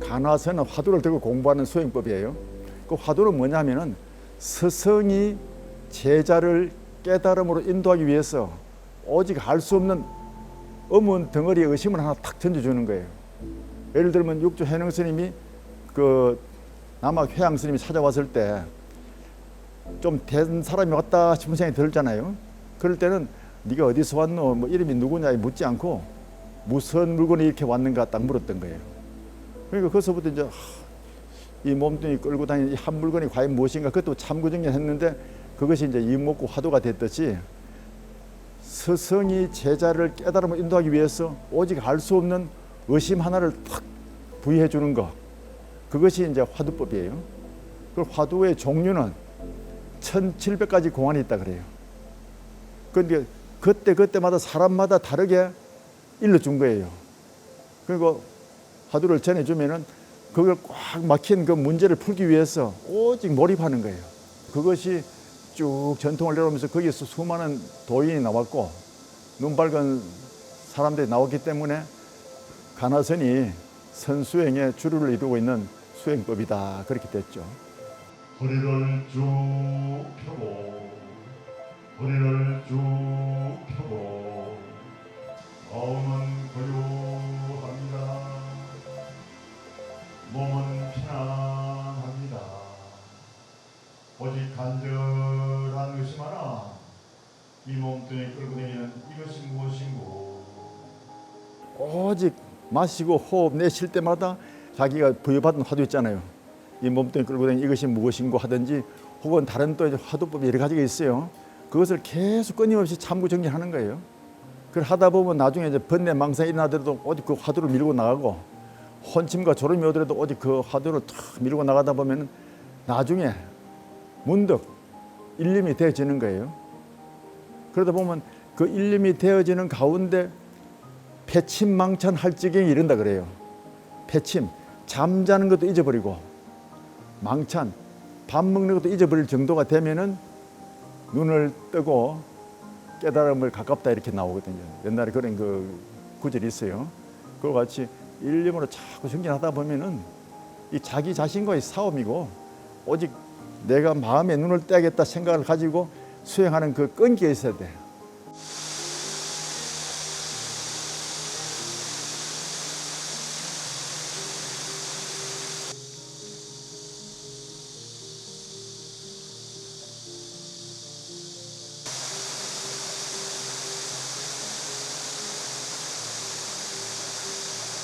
간화서는 화두를 들고 공부하는 수행법이에요. 그 화두는 뭐냐면은 스승이 제자를 깨달음으로 인도하기 위해서 오직 알 수 없는 어문 덩어리의 의심을 하나 탁 던져주는 거예요. 예를 들면 육조 해능 스님이 그 남학 회양 스님이 찾아왔을 때 좀 된 사람이 왔다 싶은 생각이 들잖아요. 그럴 때는 네가 어디서 왔노? 뭐 이름이 누구냐 묻지 않고 무슨 물건이 이렇게 왔는가 딱 물었던 거예요. 그러니까 거기서부터 이제 이 몸뚱이 끌고 다니는 이 한 물건이 과연 무엇인가 그것도 참고정리했는데 그것이 이제 이목구 화두가 됐듯이 스승이 제자를 깨달음을 인도하기 위해서 오직 알 수 없는 의심 하나를 탁 부여해 주는 것, 그것이 이제 화두법이에요. 그 화두의 종류는 1700가지 공안이 있다 그래요. 그런데 그때마다 사람마다 다르게 일러준 거예요. 그리고 화두를 전해주면은 그걸 꽉 막힌 그 문제를 풀기 위해서 오직 몰입하는 거예요. 그것이 쭉 전통을 내려오면서 거기에서 수많은 도인이 나왔고 눈 밝은 사람들이 나왔기 때문에 간화선이 선수행의 주류를 이루고 있는 수행법이다 그렇게 됐죠. 허리를 쭉 펴고 허리를 쭉 펴고 마음은 고요합니다. 몸은 편안합니다. 오직 간절한 의심 하나 이 몸뚱이 끌고 다니는 이것이 무엇인고. 오직 마시고 호흡 내쉴 때마다 자기가 부여받은 화두 있잖아요. 이 몸뚱이 끌고 다니는 이것이 무엇인고 하든지 혹은 다른 또 화두법이 여러 가지가 있어요. 그것을 계속 끊임없이 참고 정리하는 거예요. 그걸 하다 보면 나중에 이제 번뇌 망상이 일어나더라도 오직 그 화두를 밀고 나가고 혼침과 졸음이 오더라도 오직 그 화두를 탁 밀고 나가다 보면 나중에 문득 일림이 되어지는 거예요. 그러다 보면 그 일림이 되어지는 가운데 패침망찬할 지경이 이른다 그래요. 패침, 잠자는 것도 잊어버리고 망찬, 밥 먹는 것도 잊어버릴 정도가 되면은 눈을 뜨고 깨달음을 가깝다 이렇게 나오거든요. 옛날에 그런 그 구절이 있어요. 그와 같이 일념으로 자꾸 정진하다 보면은 이 자기 자신과의 싸움이고 오직 내가 마음에 눈을 떼야겠다 생각을 가지고 수행하는 그 끈기가 있어야 돼.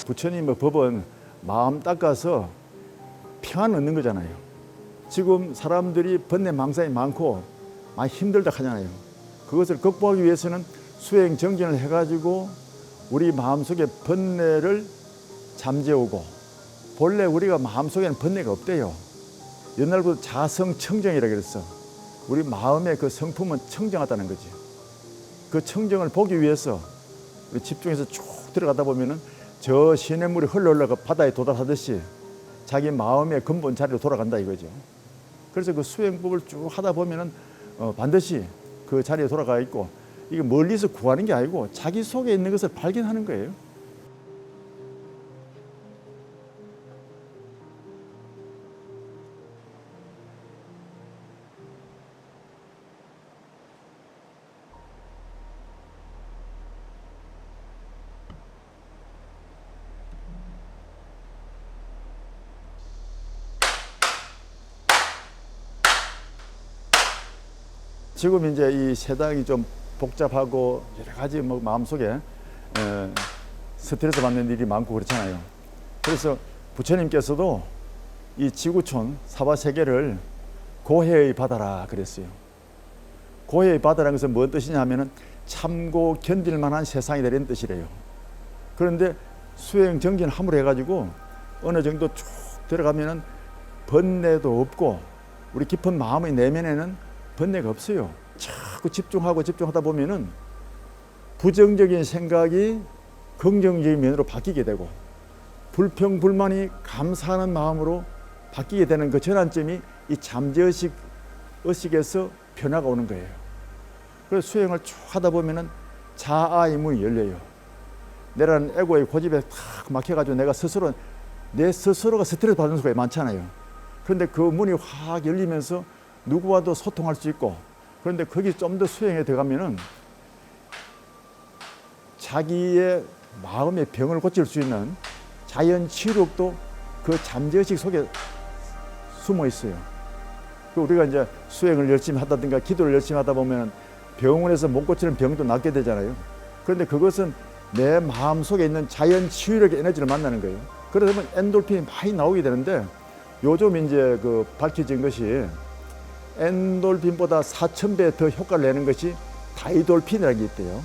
부처님의 법은 마음 닦아서 평안 얻는 거잖아요. 지금 사람들이 번뇌 망상이 많고 많이 힘들다 하잖아요. 그것을 극복하기 위해서는 수행 정진을 해가지고 우리 마음속에 번뇌를 잠재우고, 본래 우리가 마음속에는 번뇌가 없대요. 옛날부터 자성청정이라 그랬어. 우리 마음의 그 성품은 청정하다는 거지. 그 청정을 보기 위해서 우리 집중해서 쭉 들어가다 보면은 저 시냇물이 흘러올라가 바다에 도달하듯이 자기 마음의 근본 자리로 돌아간다 이거죠. 그래서 그 수행법을 쭉 하다 보면은 반드시 그 자리에 돌아가 있고, 이게 멀리서 구하는 게 아니고 자기 속에 있는 것을 발견하는 거예요. 지금 이제 이 세상이 좀 복잡하고 여러 가지 뭐 마음속에 스트레스 받는 일이 많고 그렇잖아요. 그래서 부처님께서도 이 지구촌 사바세계를 고해의 바다라 그랬어요. 고해의 바다라는 것은 무슨 뜻이냐 하면은 참고 견딜 만한 세상이 되는 뜻이래요. 그런데 수행 정진 함으로 해가지고 어느 정도 쭉 들어가면은 번뇌도 없고 우리 깊은 마음의 내면에는 번뇌가 없어요. 자꾸 집중하다 보면은 부정적인 생각이 긍정적인 면으로 바뀌게 되고 불평 불만이 감사하는 마음으로 바뀌게 되는 그 전환점이 이 잠재의식 의식에서 변화가 오는 거예요. 그래서 수행을 쭉 하다 보면은 자아의 문이 열려요. 내라는 에고의 고집에 탁 막혀가지고 내 스스로가 스트레스 받는 수가 많잖아요. 그런데 그 문이 확 열리면서 누구와도 소통할 수 있고, 그런데 거기 좀 더 수행에 들어가면은 자기의 마음의 병을 고칠 수 있는 자연 치유력도 그 잠재의식 속에 숨어 있어요. 우리가 이제 수행을 열심히 하다든가 기도를 열심히 하다 보면 병원에서 못 고치는 병도 낫게 되잖아요. 그런데 그것은 내 마음 속에 있는 자연 치유력의 에너지를 만나는 거예요. 그러다 보면 엔돌핀이 많이 나오게 되는데 요즘 이제 그 밝혀진 것이 엔돌핀보다 4,000배 더 효과를 내는 것이 다이돌핀이라는 게 있대요.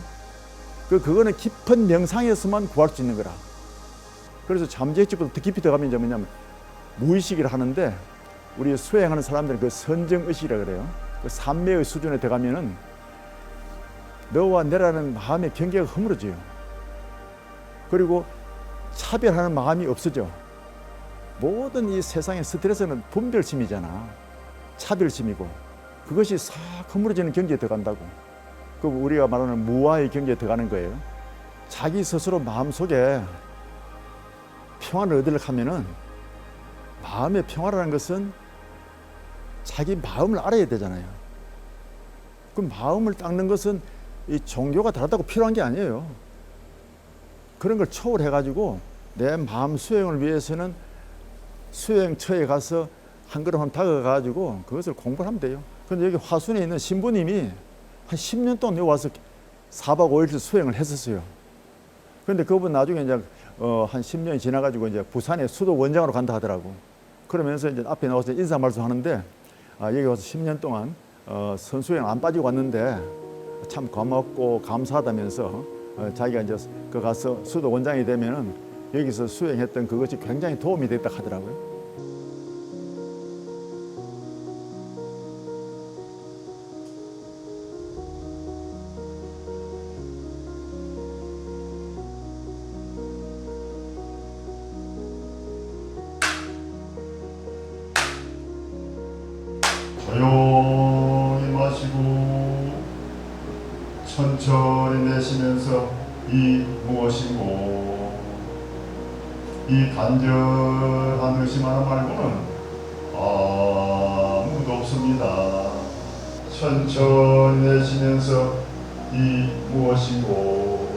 그거는 깊은 명상에서만 구할 수 있는 거라. 그래서 잠재의식보다 더 깊이 들어가면 이제 뭐냐면 무의식이라 하는데 우리 수행하는 사람들은 그 선정의식이라 그래요. 그 삼매의 수준에 들어가면은 너와 내라는 마음의 경계가 허물어져요. 그리고 차별하는 마음이 없어져. 모든 이 세상의 스트레스는 분별심이잖아. 차별심이고 그것이 싹 허물어지는 경계에 들어간다고. 그 우리가 말하는 무아의 경계에 들어가는 거예요. 자기 스스로 마음속에 평안을 얻으려고 하면은 마음의 평화라는 것은 자기 마음을 알아야 되잖아요. 그 마음을 닦는 것은 이 종교가 다르다고 필요한 게 아니에요. 그런 걸 초월해가지고 내 마음 수행을 위해서는 수행처에 가서 한 걸음 한 다가가가지고 그것을 공부를 하면 돼요. 그런데 여기 화순에 있는 신부님이 한 10년 동안 여기 와서 4박 5일 수행을 했었어요. 그런데 그분 나중에 이제 한 10년이 지나가지고 이제 부산의 수도 원장으로 간다 하더라고. 그러면서 이제 앞에 나와서 인사 말씀 하는데 여기 와서 10년 동안 선수행 안 빠지고 왔는데 참 고맙고 감사하다면서 자기가 이제 그 가서 수도 원장이 되면은 여기서 수행했던 그것이 굉장히 도움이 됐다 하더라고요. 조용히 마시고 천천히 내쉬면서 이 무엇인고 이 간절한 의심 하나 말고는 아무도 없습니다. 천천히 내쉬면서 이 무엇인고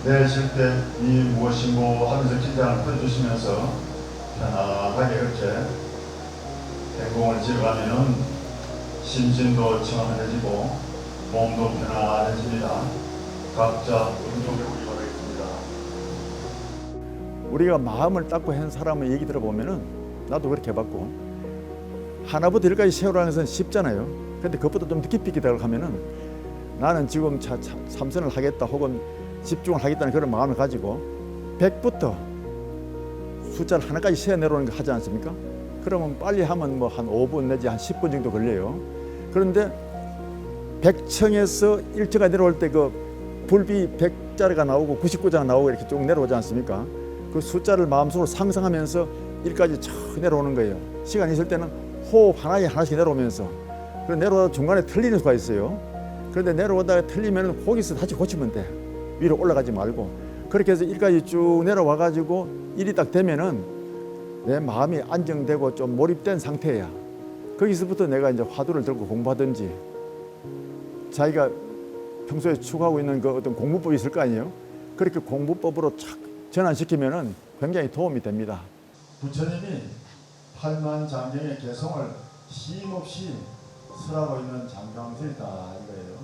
내쉴 때 이 무엇인고 하면서 긴장을 풀어주시면서 편안하게 이렇게 행공을 지어가면 심신도 청안해지고 몸도 편안해집니다. 각자 운동에 우리 바라겠습니다. 우리가 마음을 닦고 한 사람의 얘기 들어보면은 나도 그렇게 해봤고 하나부터 열까지 세우라는 것은 쉽잖아요. 근데 그것보다 좀 깊이 들어가면은 나는 지금 참선을 하겠다 혹은 집중을 하겠다는 그런 마음을 가지고 100부터 숫자를 하나까지 세어 내려오는 거 하지 않습니까? 그러면 빨리 하면 뭐 한 5분 내지 한 10분 정도 걸려요. 그런데 100층에서 1층까지 내려올 때 그 불비 100자리가 나오고 99자가 나오고 이렇게 쭉 내려오지 않습니까? 그 숫자를 마음속으로 상상하면서 1까지 쭉 내려오는 거예요. 시간이 있을 때는 호흡 하나씩 내려오면서 그리고 내려오다 중간에 틀리는 수가 있어요. 그런데 내려오다가 틀리면 거기서 다시 고치면 돼. 위로 올라가지 말고. 그렇게 해서 1까지 쭉 내려와 가지고 1이 딱 되면은 내 마음이 안정되고 좀 몰입된 상태야. 거기서부터 내가 이제 화두를 들고 공부하든지 자기가 평소에 추구하고 있는 그 어떤 공부법이 있을 거 아니에요? 그렇게 공부법으로 착 전환시키면은 굉장히 도움이 됩니다. 부처님이 8만 장경의 개성을 쉼없이 설하고 있는 장강설이다 이거예요.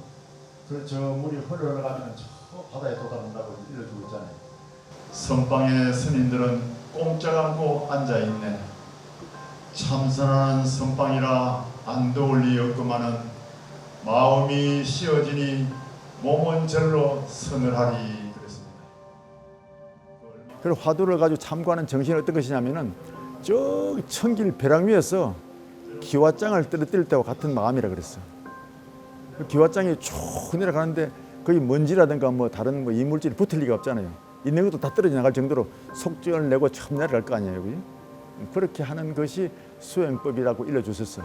그래서 저 물이 흘러가면 저 바다에 도달한다고 일러주고 있잖아요. 선방의 스님들은 꼼짝 않고 앉아있네. 참선하는 선방이라 안 더울 리 없구만은 마음이 씌어지니 몸은 절로 서늘하리 그랬습니다. 그리고 화두를 가지고 참고하는 정신이 어떤 것이냐면은 저 천길 벼랑 위에서 기와장을 떨어뜨릴 때와 같은 마음이라 그랬어. 그 기와장이 쭉 내려가는데 거기 먼지라든가 뭐 다른 뭐 이물질이 붙을 리가 없잖아요. 있는 것도 다 떨어져 나갈 정도로 속전을 내고 처음 내려갈 거 아니에요. 그지? 그렇게 하는 것이 수행법이라고 일러주셨어.